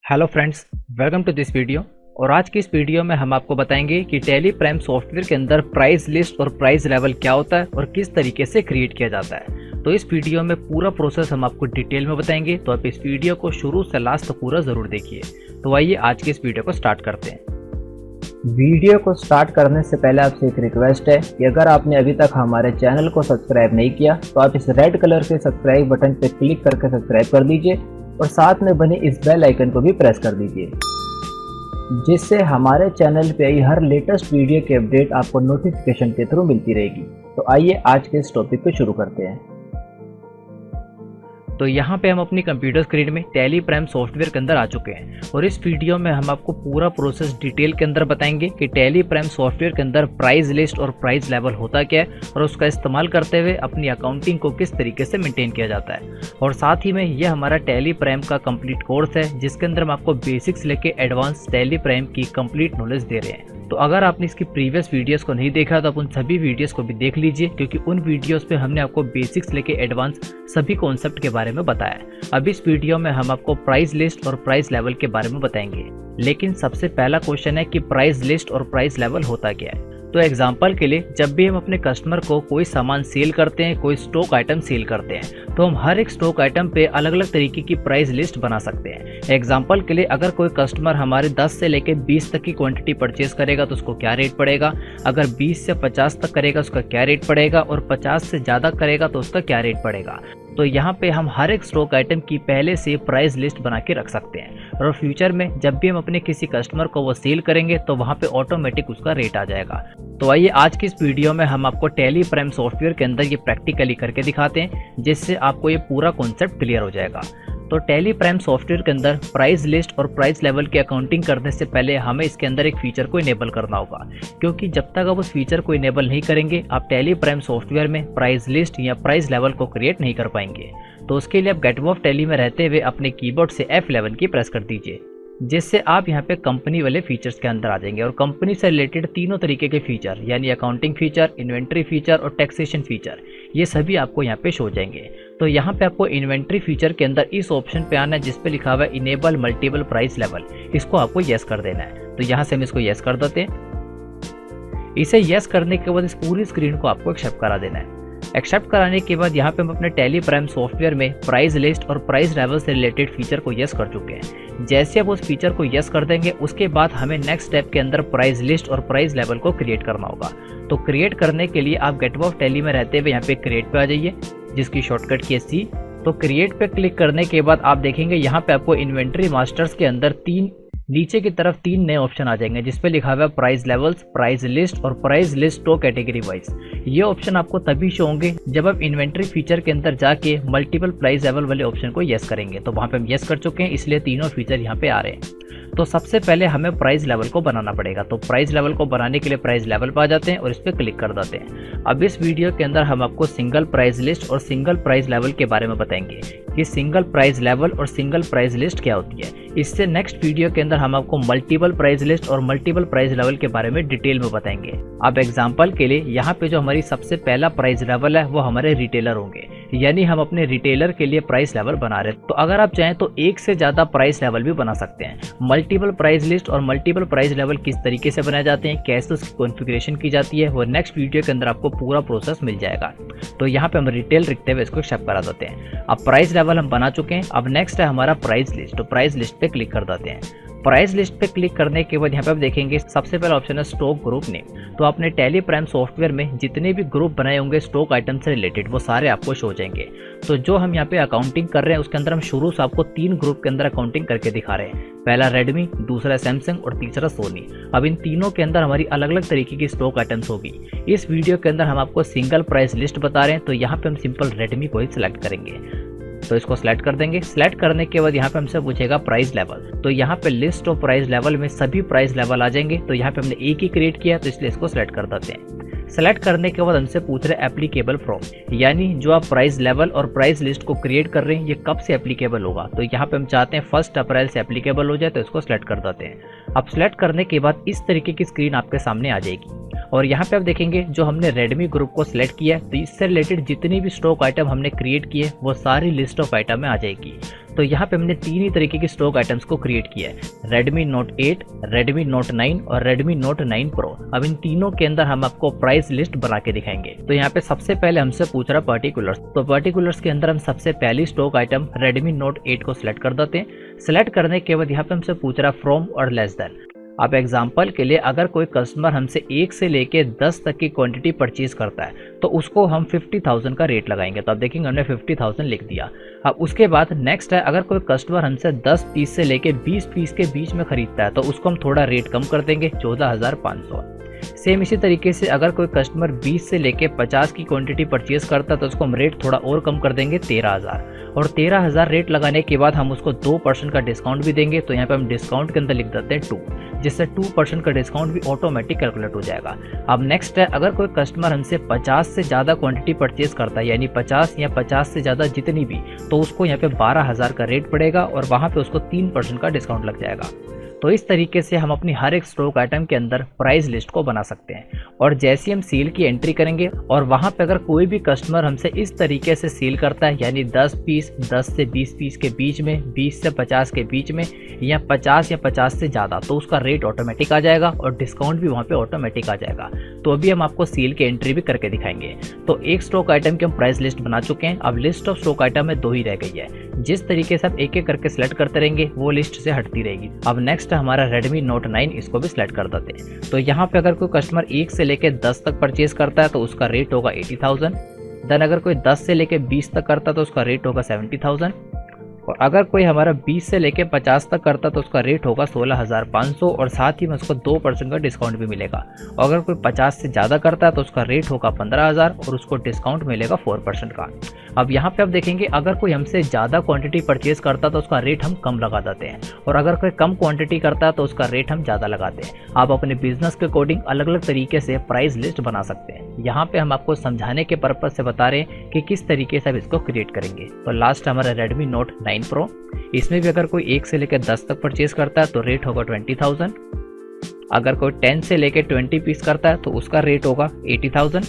Hello friends, welcome to this video. और आज की इस वीडियो में हम आपको बताएंगे कि टैली प्राइम सॉफ्टवेयर के अंदर प्राइस लिस्ट और प्राइस लेवल क्या होता है और किस तरीके से क्रिएट किया जाता है। तो इस वीडियो में पूरा प्रोसेस हम आपको डिटेल में बताएंगे, तो आप इस वीडियो को शुरू से लास्ट तक पूरा ज़रूर देखिए। तो आइए आज की इस वीडियो को स्टार्ट करते हैं। वीडियो को स्टार्ट करने से पहले आपसे एक रिक्वेस्ट है कि अगर आपने अभी तक हमारे चैनल को सब्सक्राइब नहीं किया तो आप इस रेड कलर के सब्सक्राइब बटन पर क्लिक करके सब्सक्राइब कर दीजिए और साथ में बने इस बेल आइकन को भी प्रेस कर दीजिए, जिससे हमारे चैनल पे आई हर लेटेस्ट वीडियो की अपडेट आपको नोटिफिकेशन के थ्रू मिलती रहेगी। तो आइए आज के इस टॉपिक को शुरू करते हैं। तो यहाँ पे हम अपनी कंप्यूटर स्क्रीन में टैली प्राइम सॉफ्टवेयर के अंदर आ चुके हैं और इस वीडियो में हम आपको पूरा प्रोसेस डिटेल के अंदर बताएंगे कि टैली प्राइम सॉफ्टवेयर के अंदर प्राइस लिस्ट और प्राइस लेवल होता क्या है और उसका इस्तेमाल करते हुए अपनी अकाउंटिंग को किस तरीके से मेंटेन किया जाता है। और साथ ही में यह हमारा टैली प्राइम का कंप्लीट कोर्स है, जिसके अंदर हम आपको बेसिक्स लेके एडवांस टैली प्राइम की कंप्लीट नॉलेज दे रहे हैं। तो अगर आपने इसकी प्रीवियस वीडियोस को नहीं देखा तो आप उन सभी वीडियोस को भी देख लीजिए, क्योंकि उन वीडियोस पे हमने आपको बेसिक्स लेके एडवांस सभी कॉन्सेप्ट के बारे में बताया। अब इस वीडियो में हम आपको प्राइस लिस्ट और प्राइस लेवल के बारे में बताएंगे। लेकिन सबसे पहला क्वेश्चन है कि प्राइस लिस्ट और प्राइस लेवल होता क्या है। तो एग्जाम्पल के लिए, जब भी हम अपने कस्टमर को कोई सामान सेल करते हैं, कोई स्टॉक आइटम सेल करते हैं, तो हम हर एक स्टॉक आइटम पे अलग अलग तरीके की प्राइस लिस्ट बना सकते हैं। एग्जाम्पल के लिए, अगर कोई कस्टमर हमारे 10 से लेकर 20 तक की क्वांटिटी परचेज करेगा तो उसको क्या रेट पड़ेगा, अगर 20 से 50 तक करेगा उसका क्या रेट पड़ेगा और 50 से ज़्यादा करेगा तो उसका क्या रेट पड़ेगा। तो यहाँ पे हम हर एक स्टॉक आइटम की पहले से प्राइस लिस्ट बना के रख सकते हैं और फ्यूचर में जब भी हम अपने किसी कस्टमर को वो सेल करेंगे तो वहाँ पे ऑटोमेटिक उसका रेट आ जाएगा। तो आइए आज की इस वीडियो में हम आपको टैली प्राइम सॉफ्टवेयर के अंदर ये प्रैक्टिकली करके दिखाते हैं, जिससे आपको ये पूरा कॉन्सेप्ट क्लियर हो जाएगा। तो टैली प्राइम सॉफ्टवेयर के अंदर प्राइस लिस्ट और प्राइस लेवल की अकाउंटिंग करने से पहले हमें इसके अंदर एक फीचर को इनेबल करना होगा, क्योंकि जब तक आप उस फीचर को इनेबल नहीं करेंगे आप टैली प्राइम सॉफ्टवेयर में प्राइस लिस्ट या प्राइस लेवल को क्रिएट नहीं कर पाएंगे। तो उसके लिए आप गेट ऑफ टैली में रहते हुए अपने कीबोर्ड से F11 की प्रेस कर दीजिए, जिससे आप यहाँ पे कंपनी वाले फीचर्स के अंदर आ जाएंगे। और कंपनी से रिलेटेड तीनों तरीके के फीचर, यानी अकाउंटिंग फीचर, इन्वेंट्री फीचर और टैक्सेशन फीचर, ये सभी आपको यहाँ पे शो हो जाएंगे। तो यहाँ पे आपको इन्वेंट्री फीचर के अंदर इस ऑप्शन पे आना है जिस पे लिखा हुआ है इनेबल मल्टीपल प्राइस लेवल। इसको आपको यस कर देना है। तो यहाँ से हम इसको यस कर देते हैं। इसे यस करने के बाद इस पूरी स्क्रीन को आपको एक्सेप्ट करा देना है। एक्सेप्ट कराने के बाद यहाँ पे हम अपने टैली प्राइम सॉफ्टवेयर में प्राइस लिस्ट और प्राइस लेवल से रिलेटेड फीचर को यस कर चुके हैं। जैसे आप उस फीचर को यस कर देंगे, उसके बाद हमें नेक्स्ट स्टेप के अंदर प्राइस लिस्ट और प्राइस लेवल को क्रिएट करना होगा। तो क्रिएट करने के लिए आप गेट ऑफ टैली में रहते हुए यहाँ पे क्रिएट पे आ जाइए, जिसकी शॉर्टकट की है C। तो क्रिएट पे क्लिक करने के बाद आप देखेंगे यहाँ पे आपको इन्वेंट्री मास्टर्स के अंदर नीचे की तरफ 3 नए ऑप्शन आ जाएंगे, जिसपे लिखा हुआ है प्राइस लेवल्स, प्राइस लिस्ट और price list two category wise. ये ऑप्शन आपको तभी शो होंगे जब आप इन्वेंट्री फीचर के अंदर जाके मल्टीपल प्राइस लेवल वाले ऑप्शन को यस करेंगे। तो वहाँ पे हम यस कर चुके हैं, इसलिए तीनों फीचर यहाँ पे आ रहे हैं। तो सबसे पहले हमें प्राइस लेवल को बनाना पड़ेगा। तो प्राइस लेवल को बनाने के लिए प्राइस लेवल पर आ जाते हैं और इस पर क्लिक कर देते हैं। अब इस वीडियो के अंदर हम आपको सिंगल प्राइस लिस्ट और सिंगल प्राइस लेवल के बारे में बताएंगे कि सिंगल प्राइस लेवल और सिंगल प्राइस लिस्ट क्या होती है। इससे नेक्स्ट वीडियो के अंदर हम आपको मल्टीपल प्राइस लिस्ट और मल्टीपल प्राइस लेवल के बारे में डिटेल में बताएंगे। अब एग्जांपल के लिए यहाँ पे जो हमारी सबसे पहला प्राइस लेवल है वो हमारे रिटेलर होंगे, यानी हम अपने रिटेलर के लिए प्राइस लेवल बना रहे हैं। तो अगर आप चाहें तो एक से ज्यादा प्राइस लेवल भी बना सकते हैं। मल्टीपल प्राइस लिस्ट और मल्टीपल प्राइस लेवल किस तरीके से बनाए जाते हैं, कैसे उसकी कॉन्फ़िगरेशन की जाती है, वो नेक्स्ट वीडियो के अंदर आपको पूरा प्रोसेस मिल जाएगा। तो यहाँ पे हम रिटेल लिखते हुए इसको एक्सेप्ट करा देते हैं। अब प्राइस लेवल हम बना चुके हैं। अब नेक्स्ट है हमारा प्राइस लिस्ट। तो प्राइस लिस्ट पे क्लिक कर देते हैं। प्राइस लिस्ट पे क्लिक करने के बाद यहाँ पे आप देखेंगे सबसे पहला ऑप्शन है स्टॉक ग्रुप नेम। तो आपने टैली प्राइम सॉफ्टवेयर में जितने भी ग्रुप बनाए होंगे स्टॉक आइटम से रिलेटेड, वो सारे आपको शो हो जाएंगे। तो जो हम यहाँ पे अकाउंटिंग कर रहे हैं उसके अंदर हम शुरू से आपको 3 ग्रुप के अंदर अकाउंटिंग करके दिखा रहे हैं। पहला रेडमी, दूसरा सैमसंग और तीसरा सोनी। अब इन तीनों के अंदर हमारी अलग अलग तरीके की स्टॉक आइटम्स होगी। इस वीडियो के अंदर हम आपको सिंगल प्राइस लिस्ट बता रहे हैं, तो यहाँ पे हम सिंपल रेडमी को ही सिलेक्ट करेंगे। तो इसको सिलेक्ट कर देंगे। सिलेक्ट करने के बाद यहाँ पे हमसे पूछेगा प्राइस लेवल। तो यहाँ पे लिस्ट ऑफ प्राइस लेवल में सभी प्राइस लेवल आ जाएंगे। तो यहाँ पे हमने एक ही क्रिएट किया, तो इसलिए इसको सिलेक्ट कर देते हैं। सेलेक्ट करने के बाद हमसे पूछ रहे एप्लीकेबल फ्रॉम, यानी जो आप प्राइस लेवल और प्राइस लिस्ट को क्रिएट कर रहे हैं ये कब से एप्लीकेबल होगा। तो यहाँ पे हम चाहते हैं 1 अप्रैल से एप्लीकेबल हो जाए, तो इसको सिलेक्ट कर देते हैं। अब सिलेक्ट करने के बाद इस तरीके की स्क्रीन आपके सामने आ जाएगी और यहाँ पे आप देखेंगे जो हमने रेडमी ग्रुप को सिलेक्ट किया है तो इससे रिलेटेड जितनी भी स्टॉक आइटम हमने क्रिएट किए वो सारी लिस्ट ऑफ आइटम में आ जाएगी। तो यहाँ पे हमने 3 ही तरीके की स्टॉक आइटम्स को क्रिएट किया है, Redmi Note 8, Redmi Note 9 और Redmi Note 9 Pro। अब इन तीनों के अंदर हम आपको प्राइस लिस्ट बना के दिखाएंगे। तो यहाँ पे सबसे पहले हमसे पूछ रहा पर्टिकुलर्स, तो पर्टिकुलर्स के अंदर हम सबसे पहली स्टॉक आइटम Redmi Note 8 को सिलेक्ट कर देते हैं। सिलेक्ट करने के बाद यहाँ पे हमसे पूछ रहा फ्रॉम और लेस देन। अब एग्जाम्पल के लिए अगर कोई कस्टमर हमसे 1 से लेके 10 तक की क्वांटिटी परचेज करता है तो उसको हम 50,000 का रेट लगाएंगे। तो आप देखेंगे हमने 50,000 लिख दिया। अब उसके बाद नेक्स्ट है, अगर कोई कस्टमर हमसे 10 पीस से लेके 20 पीस के बीच में खरीदता है तो उसको हम थोड़ा रेट कम कर देंगे, 14,500। सेम इसी तरीके से अगर कोई कस्टमर 20 से लेके 50 की क्वांटिटी परचेज करता है तो उसको हम रेट थोड़ा और कम कर देंगे, 13,000। और 13,000 रेट लगाने के बाद हम उसको 2% का डिस्काउंट भी देंगे। तो यहाँ पे हम डिस्काउंट के अंदर लिख देते हैं 2, जिससे 2% का डिस्काउंट भी ऑटोमेटिक कैलकुलेट हो जाएगा। अब नेक्स्ट है, अगर कोई कस्टमर हमसे 50 से ज़्यादा क्वांटिटी परचेज करता है, यानी 50 या 50 से ज़्यादा जितनी भी, तो उसको यहाँ पे 12,000 का रेट पड़ेगा और वहाँ पे उसको 3% का डिस्काउंट लग जाएगा। तो इस तरीके से हम अपनी हर एक स्टॉक आइटम के अंदर प्राइस लिस्ट को बना सकते हैं। और जैसे हम सेल की एंट्री करेंगे और वहां पे अगर कोई भी कस्टमर हमसे इस तरीके से सेल करता है, यानी 10 पीस 10 से 20 पीस के बीच में, 20 से 50 के बीच में, या 50 से ज़्यादा, तो उसका रेट ऑटोमेटिक आ जाएगा और डिस्काउंट भी वहाँ पे ऑटोमेटिक आ जाएगा। तो अभी हम आपको सेल की एंट्री भी करके दिखाएंगे। तो एक स्टॉक आइटम की हम प्राइस लिस्ट बना चुके हैं। अब लिस्ट ऑफ स्टॉक आइटम में 2 ही रह गई है। जिस तरीके से आप एक एक करके सिलेक्ट करते रहेंगे वो लिस्ट से हटती रहेगी। अब नेक्स्ट हमारा Redmi Note 9, इसको भी सिलेक्ट कर देते हैं। तो यहाँ पे अगर कोई कस्टमर 1 से लेके 10 तक परचेज करता है तो उसका रेट होगा 80,000। देन अगर कोई 10 से लेके 20 तक करता है तो उसका रेट होगा 70,000। और अगर कोई हमारा 20 से लेके 50 तक करता तो उसका रेट होगा 16,500 और साथ ही में उसको 2% का डिस्काउंट भी मिलेगा। और अगर कोई 50 से ज़्यादा करता है तो उसका रेट होगा 15,000 और उसको डिस्काउंट मिलेगा 4% का। अब यहाँ पे आप देखेंगे अगर कोई हमसे ज़्यादा क्वांटिटी परचेज करता तो उसका रेट हम कम लगा देते हैं, और अगर कोई कम क्वांटिटी करता है तो उसका रेट हम ज़्यादा लगाते हैं। आप अपने बिजनेस के अकॉर्डिंग अलग अलग तरीके से प्राइस लिस्ट बना सकते हैं। यहाँ पे हम आपको समझाने के पर्पज से बता रहे हैं कि किस तरीके से आप इसको क्रिएट करेंगे। तो लास्ट हमारा Redmi Note 9 Pro, इसमें भी अगर कोई 1 से लेकर 10 तक परचेज करता है तो रेट होगा 20,000। अगर कोई 10 से लेकर 20 पीस करता है तो उसका रेट होगा 80,000।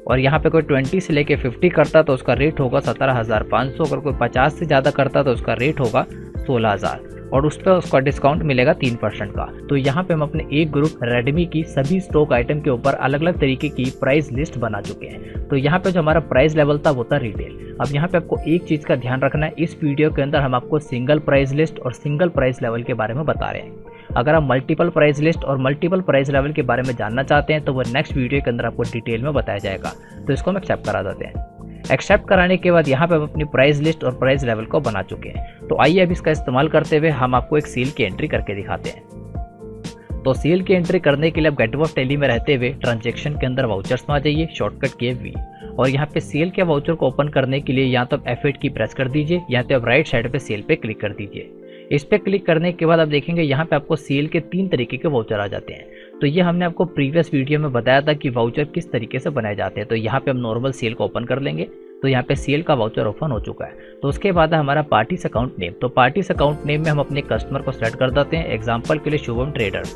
और यहाँ पे कोई 20 से लेके 50 करता तो उसका रेट होगा 17,500। अगर कोई 50 से ज़्यादा करता तो उसका रेट होगा 16,000 और उस पर उसका डिस्काउंट मिलेगा 3% का। तो यहाँ पे हम अपने एक ग्रुप रेडमी की सभी स्टॉक आइटम के ऊपर अलग अलग तरीके की प्राइस लिस्ट बना चुके हैं। तो यहाँ पे जो हमारा प्राइस लेवल था वो था रिटेल। अब यहाँ पे आपको एक चीज़ का ध्यान रखना है, इस वीडियो के अंदर हम आपको सिंगल प्राइस लिस्ट और सिंगल प्राइस लेवल के बारे में बता रहे हैं। अगर आप मल्टीपल प्राइस लिस्ट और मल्टीपल प्राइस लेवल के बारे में जानना चाहते हैं तो वो नेक्स्ट वीडियो के अंदर आपको डिटेल में बताया जाएगा। तो इसको हम एक्सेप्ट करा देते हैं। एक्सेप्ट कराने के बाद यहाँ पे हम अपनी प्राइस लिस्ट और प्राइस लेवल को बना चुके हैं। तो आइए अब इसका इस्तेमाल करते हुए हम आपको एक सेल की एंट्री करके दिखाते हैं। तो सेल की एंट्री करने के लिए आप गेटवे ऑफ टैली में रहते हुए ट्रांजैक्शन के अंदर वाउचर्स में आ जाइए, शॉर्टकट की V, और यहाँ पे सेल के वाउचर को ओपन करने के लिए यहाँ तो आप F8 की प्रेस कर दीजिए, यहाँ पे आप राइट साइड पे सेल पे क्लिक कर दीजिए। इस पे क्लिक करने के बाद आप देखेंगे यहाँ पे आपको सेल के 3 तरीके के वाउचर आ जाते हैं। तो ये हमने आपको प्रीवियस वीडियो में बताया था कि वाउचर किस तरीके से बनाए जाते हैं। तो यहाँ पे हम नॉर्मल सेल को ओपन कर लेंगे। तो यहाँ पे सेल का वाउचर ओपन हो चुका है। तो उसके बाद है हमारा पार्टीज अकाउंट नेम। तो पार्टीज अकाउंट नेम में हम अपने कस्टमर को सेलेक्ट कर देते हैं, एग्जाम्पल के लिए शुभम ट्रेडर्स।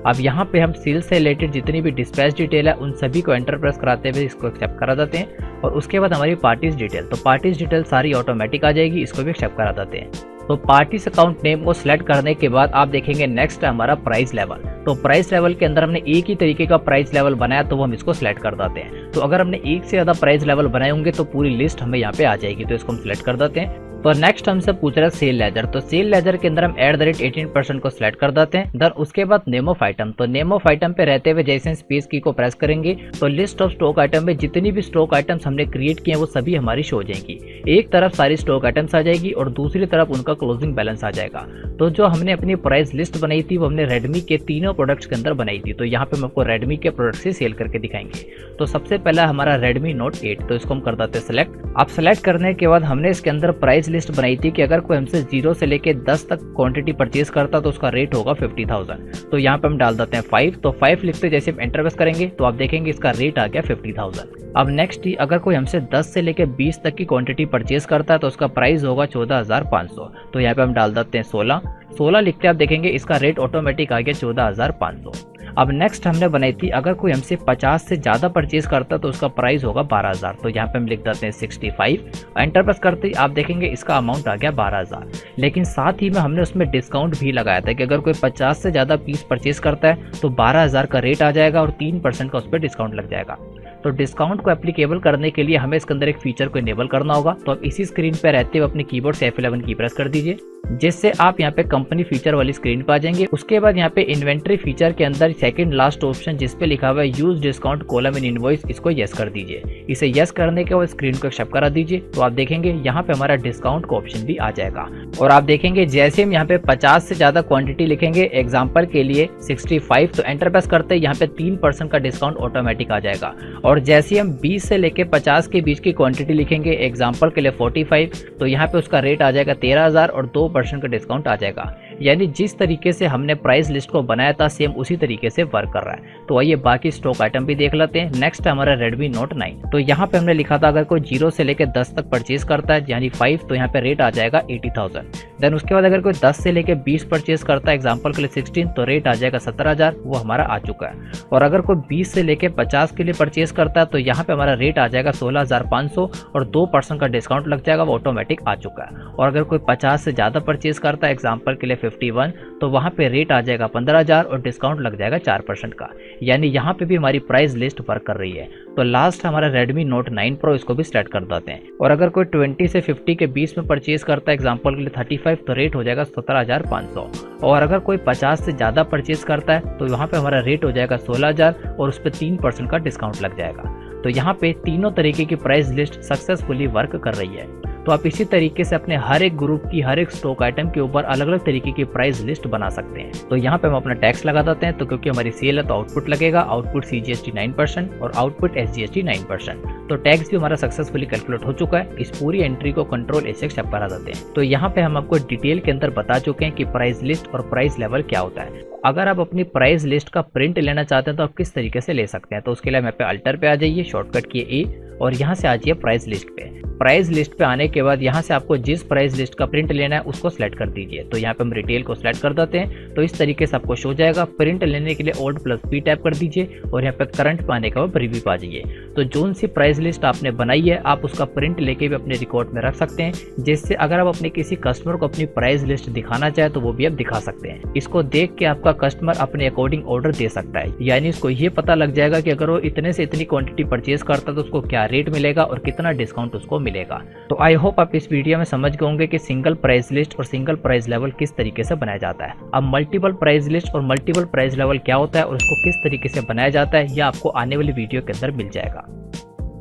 अब यहाँ पे हम सेल से रिलेटेड जितनी भी डिस्पैच डिटेल है उन सभी को एंटर प्रेस कराते हुए इसको एक्सेप्ट करा देते हैं। और उसके बाद हमारी पार्टीज डिटेल, तो पार्टीज डिटेल सारी ऑटोमेटिक आ जाएगी, इसको भी एक्सेप्ट करा देते हैं। तो पार्टीज अकाउंट नेम को सिलेक्ट करने के बाद आप देखेंगे नेक्स्ट है हमारा प्राइस लेवल। तो प्राइस लेवल के अंदर हमने एक ही तरीके का प्राइस लेवल बनाया तो वो हम इसको सिलेक्ट कर देते हैं। तो अगर हमने एक से ज़्यादा प्राइस लेवल बनाए होंगे तो पूरी लिस्ट हमें यहाँ पे आ जाएगी। तो इसको हम सिलेक्ट कर देते हैं। तो नेक्स्ट हमसे पूछ रहा है सेल लेजर। तो सेल लेजर के अंदर हम @18% को सिलेक्ट कर देते हैं। देन उसके बाद नेम ऑफ आइटम। तो नेम ऑफ आइटम पे रहते हुए जैसे स्पेस की को प्रेस करेंगे तो लिस्ट ऑफ स्टॉक आइटम में जितनी भी स्टॉक आइटम्स हमने क्रिएट किए हैं वो सभी हमारी शो हो जाएंगी। एक तरफ सारी स्टॉक आइटम्स आ जाएगी और दूसरी तरफ उनका क्लोजिंग बैलेंस आ जाएगा। तो जो हमने अपनी प्राइस लिस्ट बनाई थी वो हमने रेडमी के तीनों प्रोडक्ट्स के अंदर बनाई थी। तो यहाँ पे हम आपको रेडमी के प्रोडक्ट से सेल करके दिखाएंगे। तो सबसे पहला हमारा Redmi Note 8। तो इसको हम कर देते हैं सिलेक्ट। अब सेलेक्ट करने के बाद हमने इसके अंदर प्राइस लिस्ट बनाई थी कि अगर कोई हमसे 0 से लेके 10 तक क्वांटिटी परचेज करता तो उसका रेट होगा 50,000। तो यहाँ पे हम डाल देते हैं 5। तो 5 लिखते जैसे हम एंटर प्रेस करेंगे तो आप देखेंगे इसका रेट आ गया 50,000। अब नेक्स्ट ही अगर कोई हमसे 10 से लेके 20 तक की क्वांटिटी परचेज करता है तो उसका प्राइस होगा 14,500। तो यहाँ पे हम डाल देते हैं 16 लिखते आप देखेंगे इसका रेट ऑटोमेटिक आ गया 14,500। अब नेक्स्ट हमने बनाई थी अगर कोई हमसे 50 से ज़्यादा परचेज करता तो उसका प्राइस होगा 12,000। तो यहाँ पे हम लिख देते हैं 65, एंटर प्रेस करते ही आप देखेंगे इसका अमाउंट आ गया 12,000। लेकिन साथ ही में हमने उसमें डिस्काउंट भी लगाया था कि अगर कोई 50 से ज़्यादा पीस परचेज करता है तो 12,000 का रेट आ जाएगा और 3% का उस पर डिस्काउंट लग जाएगा। तो डिस्काउंट को एप्लीकेबल करने के लिए हमें इसके अंदर एक फीचर को इनेबल करना होगा। तो आप इसी स्क्रीन पर रहते हुए अपने कीबोर्ड से F11 की प्रेस कर दीजिए, जिससे आप यहाँ पे कंपनी फीचर वाली स्क्रीन पर आ जाएंगे। उसके बाद यहाँ पे इन्वेंट्री फीचर के अंदर सेकंड लास्ट ऑप्शन जिस पे लिखा हुआ है use discount column in invoice, इसको यस कर दीजिए। इसे यस करने के बाद स्क्रीन को एक्सेप्ट करा दीजिए। तो आप देखेंगे यहाँ पे हमारा डिस्काउंट का ऑप्शन भी आ जाएगा। और आप देखेंगे जैसे हम यहाँ पे 50 से ज्यादा क्वांटिटी लिखेंगे, एग्जाम्पल के लिए 65, तो एंटर प्रेस करते हैं यहाँ पे 3% का डिस्काउंट ऑटोमेटिक आ जाएगा। और जैसे हम 20 से लेके 50 के बीच की क्वांटिटी लिखेंगे, एग्जाम्पल के लिए 45, तो यहाँ पे उसका रेट आ जाएगा 13,000 और 2% का डिस्काउंट आ जाएगा। यानी जिस तरीके से हमने प्राइस लिस्ट को बनाया था सेम उसी तरीके से वर्क कर रहा है। तो आइए बाकी स्टॉक आइटम भी देख लेते हैं। नेक्स्ट हमारा Redmi Note 9। तो यहाँ पे हमने लिखा था अगर कोई 0 से लेके 10 तक परचेज करता है यानी 5, तो यहाँ पे रेट आ जाएगा 80,000। देन उसके बाद अगर कोई 10 से लेके 20 परचेज करता है, एग्जाम्पल के लिए 16, तो रेट आ जाएगा 17,000, वो हमारा आ चुका है। और अगर कोई 20 से लेके 50 के लिए परचेज करता है तो यहाँ पे हमारा रेट आ जाएगा 16,500 और 2% का डिस्काउंट लग जाएगा, वो ऑटोमेटिक आ चुका है। और अगर कोई 50 से ज़्यादा परचेज करता है, एग्जाम्पल के लिए 51, तो वहाँ पे रेट आ जाएगा 15,000 और डिस्काउंट लग जाएगा 4% का। यानी यहाँ पे भी हमारी प्राइस लिस्ट वर्क कर रही है। तो लास्ट हमारा Redmi Note 9 Pro, इसको भी सिलेक्ट कर देते हैं। और अगर कोई 20 से 50 के बीच में परचेज करता है, एग्जाम्पल के लिए 35, तो रेट हो जाएगा 17,500। और अगर कोई 50 से ज़्यादा परचेज करता है तो यहाँ पे हमारा रेट हो जाएगा 16,000 और उस पर 3% का डिस्काउंट लग जाएगा। तो यहाँ पे तीनों तरीके की प्राइस लिस्ट सक्सेसफुली वर्क कर रही है। तो आप इसी तरीके से अपने हर एक ग्रुप की हर एक स्टॉक आइटम के ऊपर अलग अलग तरीके की प्राइस लिस्ट बना सकते हैं। तो यहाँ पे हम अपना टैक्स लगा देते हैं। तो क्योंकि हमारी सेल है तो आउटपुट लगेगा, आउटपुट CGST 9% और आउटपुट SGST 9%। तो टैक्स भी हमारा सक्सेसफुली कैलकुलेट हो चुका है। इस पूरी एंट्री को कंट्रोल S से एक्सेप्ट करा देते हैं। तो यहाँ पे हम आपको डिटेल के अंदर बता चुके हैं कि प्राइस लिस्ट और प्राइस लेवल क्या होता है। अगर आप अपनी प्राइस लिस्ट का प्रिंट लेना चाहते हैं तो आप किस तरीके से ले सकते हैं। तो उसके लिए मैं पे अल्टर पे आ जाइए, शॉर्टकट किए A और यहाँ से आ जाइए प्राइस लिस्ट पे। प्राइस लिस्ट पे आने के बाद यहाँ से आपको जिस प्राइस लिस्ट का प्रिंट लेना है उसको सिलेक्ट कर दीजिए। तो यहाँ पे हम रिटेल को सिलेक्ट कर देते हैं। तो इस तरीके से आपको शो जाएगा। प्रिंट लेने के लिए Alt+P टैप कर दीजिए और यहाँ पे करंट पे आने के बाद प्रीव्यू पे आ जाइए। तो जो सी प्राइस लिस्ट आपने बनाई है आप उसका प्रिंट लेके भी अपने रिकॉर्ड में रख सकते हैं, जिससे अगर आप अपने किसी कस्टमर को अपनी प्राइस लिस्ट दिखाना चाहे तो वो भी आप दिखा सकते हैं। इसको देख के आपका कस्टमर अपने अकॉर्डिंग ऑर्डर दे सकता है। यानी उसको ये पता लग जाएगा कि अगर वो इतने से इतनी क्वांटिटी परचेज करता है तो उसको क्या रेट मिलेगा और कितना डिस्काउंट उसको मिलेगा। तो आई होप आप इस वीडियो में समझ गए होंगे कि सिंगल प्राइस लिस्ट और सिंगल प्राइस लेवल किस तरीके से बनाया जाता है। अब मल्टीपल प्राइस लिस्ट और मल्टीपल प्राइस लेवल क्या होता है और उसको किस तरीके से बनाया जाता है, यह आपको आने वाली वीडियो के अंदर मिल जाएगा।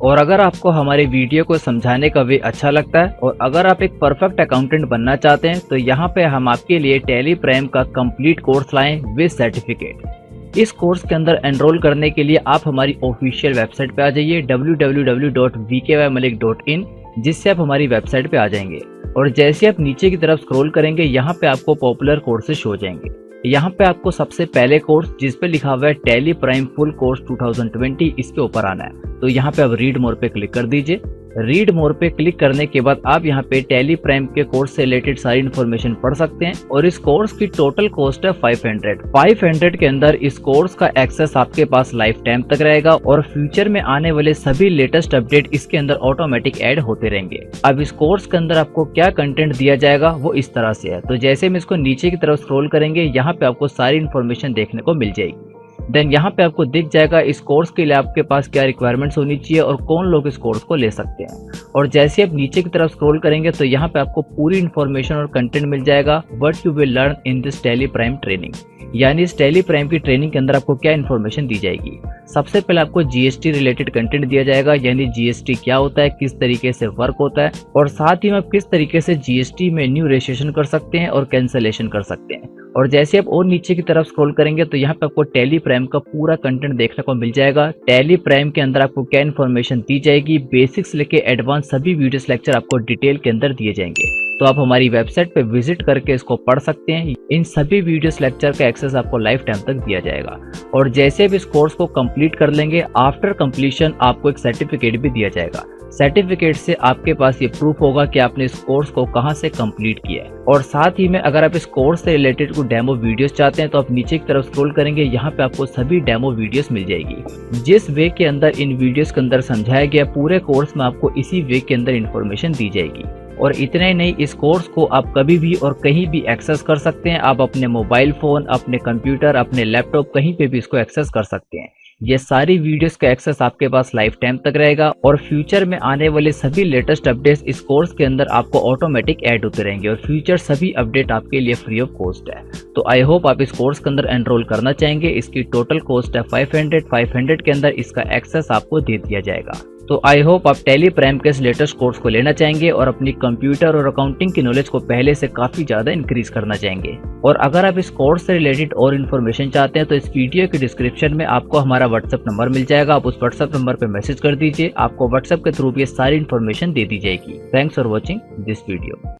और अगर आपको हमारे वीडियो को समझाने का वे अच्छा लगता है और अगर आप एक परफेक्ट अकाउंटेंट बनना चाहते हैं तो यहाँ पे हम आपके लिए टैली प्राइम का कंप्लीट कोर्स लाएं विद सर्टिफिकेट। इस कोर्स के अंदर एनरोल करने के लिए आप हमारी ऑफिशियल वेबसाइट पे आ जाइए www.vkymalik.in, जिससे आप हमारी वेबसाइट पे आ जाएंगे। और जैसे आप नीचे की तरफ स्क्रॉल करेंगे यहाँ पे आपको पॉपुलर कोर्सेज हो जाएंगे। यहाँ पे आपको सबसे पहले कोर्स जिस पे लिखा हुआ है टैली प्राइम फुल कोर्स 2020, इसके ऊपर आना है। तो यहाँ पे आप रीड मोर पे क्लिक कर दीजिए। रीड मोर पे क्लिक करने के बाद आप यहाँ पे टैली प्राइम के कोर्स से रिलेटेड सारी इन्फॉर्मेशन पढ़ सकते हैं। और इस कोर्स की टोटल कॉस्ट है 500 के अंदर इस कोर्स का एक्सेस आपके पास लाइफ टाइम तक रहेगा और फ्यूचर में आने वाले सभी लेटेस्ट अपडेट इसके अंदर ऑटोमेटिक ऐड होते रहेंगे। अब इस कोर्स के अंदर आपको क्या कंटेंट दिया जाएगा वो इस तरह से है। तो जैसे हम इसको नीचे की तरफ स्क्रॉल करेंगे यहाँ पे आपको सारी इन्फॉर्मेशन देखने को मिल जाएगी। देन यहाँ पे आपको दिख जाएगा इस कोर्स के लिए आपके पास क्या रिक्वायरमेंट्स होनी चाहिए और कौन लोग इस कोर्स को ले सकते हैं। और जैसे आप नीचे की तरफ स्क्रॉल करेंगे तो यहाँ पे आपको पूरी इन्फॉर्मेशन और कंटेंट मिल जाएगा what you will learn in this tally prime training. यानी इस टैली प्राइम की ट्रेनिंग के अंदर आपको क्या इन्फॉर्मेशन दी जाएगी। सबसे पहले आपको GST रिलेटेड कंटेंट दिया जाएगा, यानी GST क्या होता है, किस तरीके से वर्क होता है और साथ ही में आप किस तरीके से GST में न्यू रजिस्ट्रेशन कर सकते हैं और कैंसलेशन कर सकते हैं। और जैसे आप और नीचे की तरफ स्क्रॉल करेंगे तो यहाँ पे आपको टैली प्राइम का पूरा कंटेंट देखने को मिल जाएगा। टैली प्राइम के अंदर आपको क्या इन्फॉर्मेशन दी जाएगी, बेसिक्स लेके एडवांस सभी वीडियोस लेक्चर आपको डिटेल के अंदर दिए जाएंगे। तो आप हमारी वेबसाइट पे विजिट करके इसको पढ़ सकते हैं। इन सभी वीडियोस लेक्चर का एक्सेस आपको लाइफ टाइम तक दिया जाएगा। और जैसे भी इस कोर्स को कंप्लीट कर लेंगे, आफ्टर कंप्लीशन आपको एक सर्टिफिकेट भी दिया जाएगा। सर्टिफिकेट से आपके पास ये प्रूफ होगा कि आपने इस कोर्स को कहाँ से कंप्लीट किया है। और साथ ही में अगर आप इस कोर्स से रिलेटेड कोई डेमो वीडियोस चाहते हैं तो आप नीचे की तरफ स्क्रॉल करेंगे, यहाँ पे आपको सभी डेमो वीडियोस मिल जाएगी। जिस वे के अंदर इन वीडियोस के अंदर समझाया गया पूरे कोर्स में आपको इसी वे के अंदर इन्फॉर्मेशन दी जाएगी। और इतना ही नहीं, इस कोर्स को आप कभी भी और कहीं भी एक्सेस कर सकते हैं। आप अपने मोबाइल फोन, अपने कंप्यूटर, अपने लैपटॉप, कहीं पे भी इसको एक्सेस कर सकते हैं। ये सारी वीडियोस का एक्सेस आपके पास लाइफ टाइम तक रहेगा और फ्यूचर में आने वाले सभी लेटेस्ट अपडेट्स इस कोर्स के अंदर आपको ऑटोमेटिक ऐड होते रहेंगे और फ्यूचर सभी अपडेट आपके लिए फ्री ऑफ कॉस्ट है। तो आई होप आप इस कोर्स के अंदर एनरोल करना चाहेंगे। इसकी टोटल कॉस्ट है 500 के अंदर इसका एक्सेस आपको दे दिया जाएगा। तो आई होप आप टैली प्राइम के इस लेटेस्ट कोर्स को लेना चाहेंगे और अपनी कंप्यूटर और अकाउंटिंग की नॉलेज को पहले से काफी ज्यादा इंक्रीज करना चाहेंगे। और अगर आप इस कोर्स से रिलेटेड और इन्फॉर्मेशन चाहते हैं तो इस वीडियो के डिस्क्रिप्शन में आपको हमारा व्हाट्सएप नंबर मिल जाएगा। आप उस व्हाट्सएप नंबर पर मैसेज कर दीजिए, आपको व्हाट्सएप के थ्रू ये सारी इन्फॉर्मेशन दे दी जाएगी। Thanks for watching this video.